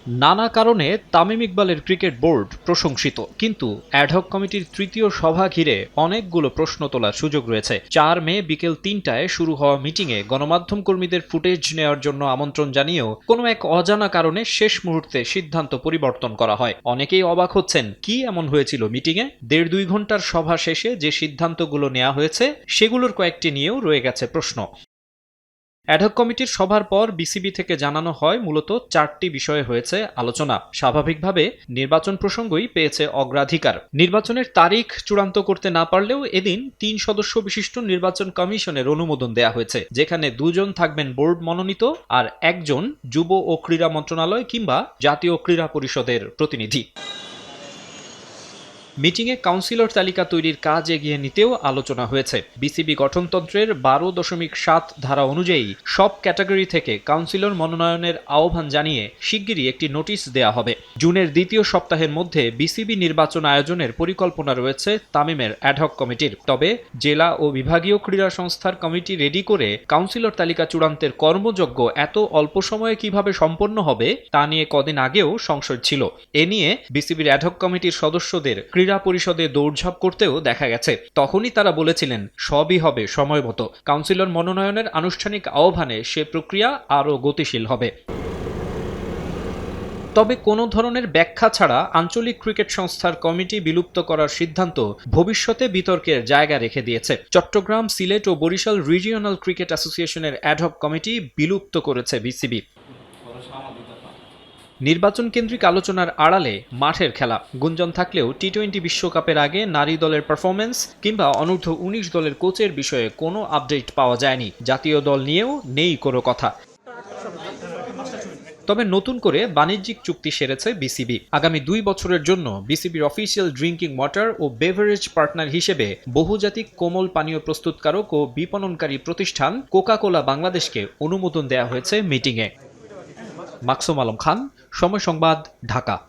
নানা কারণে তামিম ইকবালের ক্রিকেট বোর্ড প্রশংসিত, কিন্তু অ্যাডহক কমিটির তৃতীয় সভা ঘিরে অনেকগুলো প্রশ্ন তোলার সুযোগ রয়েছে। ৪ মে বিকেল ৩টায় শুরু হওয়া মিটিংয়ে গণমাধ্যম কর্মীদের ফুটেজ নেওয়ার জন্য আমন্ত্রণ জানিয়েও কোনো এক অজানা কারণে শেষ মুহূর্তে সিদ্ধান্ত পরিবর্তন করা হয়। অনেকেই অবাক হচ্ছেন, কি এমন হয়েছিল মিটিংয়ে? ১.৫-২ ঘন্টার সভা শেষে যে সিদ্ধান্তগুলো নেওয়া হয়েছে সেগুলোর কয়েকটি নিয়েও রয়ে গেছে প্রশ্ন। অ্যাডহক কমিটির সভার পর বিসিবি থেকে জানানো হয় মূলত ৪টি বিষয়ে হয়েছে আলোচনা। স্বাভাবিকভাবে নির্বাচন প্রসঙ্গই পেয়েছে অগ্রাধিকার। নির্বাচনের তারিখ চূড়ান্ত করতে না পারলেও এদিন ৩ সদস্য বিশিষ্ট নির্বাচন কমিশনের অনুমোদন দেয়া হয়েছে, যেখানে ২ জন থাকবেন বোর্ড মনোনীত আর ১ জন যুব ও ক্রীড়া মন্ত্রণালয় কিংবা জাতীয় ক্রীড়া পরিষদের প্রতিনিধি। মিটিংয়ে কাউন্সিলর তালিকা তৈরির কাজ এগিয়ে নিতেও আলোচনা হয়েছে। বিসিবি গঠনতন্ত্রের ১২.৭ ধারা অনুযায়ী সব ক্যাটাগরি থেকে কাউন্সিলর মনোনয়নের আহ্বান জানিয়ে শিগগিরই একটি নোটিশ দেয়া হবে। জুনের দ্বিতীয় সপ্তাহের মধ্যে বিসিবি নির্বাচন আয়োজনের পরিকল্পনা রয়েছে তামিমের অ্যাডহক কমিটির। তবে জেলা ও বিভাগীয় ক্রীড়া সংস্থার কমিটি রেডি করে কাউন্সিলর তালিকা চূড়ান্তের কর্মযজ্ঞ এত অল্প সময়ে কিভাবে সম্পন্ন হবে তা নিয়ে কদিন আগেও সংশয় ছিল। এ নিয়ে বিসিবির অ্যাডহক কমিটির সদস্যদের ক্রীড়া পরিষদে দৌড়ঝাঁপ করতেও দেখা গেছে। তখনই তারা বলেছিলেন সবই হবে সময় মতো। কাউন্সিলর মনোনয়নের আনুষ্ঠানিক আহ্বানে সে প্রক্রিয়া আরও গতিশীল হবে। তবে কোনো ধরনের ব্যাখ্যা ছাড়া আঞ্চলিক ক্রিকেট সংস্থার কমিটি বিলুপ্ত করার সিদ্ধান্ত ভবিষ্যতে বিতর্কের জায়গা রেখে দিয়েছে। চট্টগ্রাম, সিলেট ও বরিশাল রিজিওনাল ক্রিকেট অ্যাসোসিয়েশনের অ্যাডহক কমিটি বিলুপ্ত করেছে বিসিবি। নির্বাচন কেন্দ্রিক আলোচনার আড়ালে মাঠের খেলা গুঞ্জন থাকলেও টি-২০ বিশ্বকাপের আগে নারী দলের পারফরম্যান্স কিংবা অনূর্ধ্ব ১৯ দলের কোচের বিষয়ে কোনো আপডেট পাওয়া যায়নি। জাতীয় দল নিয়েও নেই কোনো কথা। তবে নতুন করে বাণিজ্যিক চুক্তি সেরেছে বিসিবি। আগামী ২ বছরের জন্য বিসিবির অফিসিয়াল ড্রিঙ্কিং ওয়াটার ও বেভারেজ পার্টনার হিসেবে বহুজাতিক কোমল পানীয় প্রস্তুতকারক ও বিপণনকারী প্রতিষ্ঠান কোকা-কোলা বাংলাদেশকে অনুমোদন দেয়া হয়েছে মিটিংয়ে। মাকসুম আলম খান, সময় সংবাদ, ঢাকা।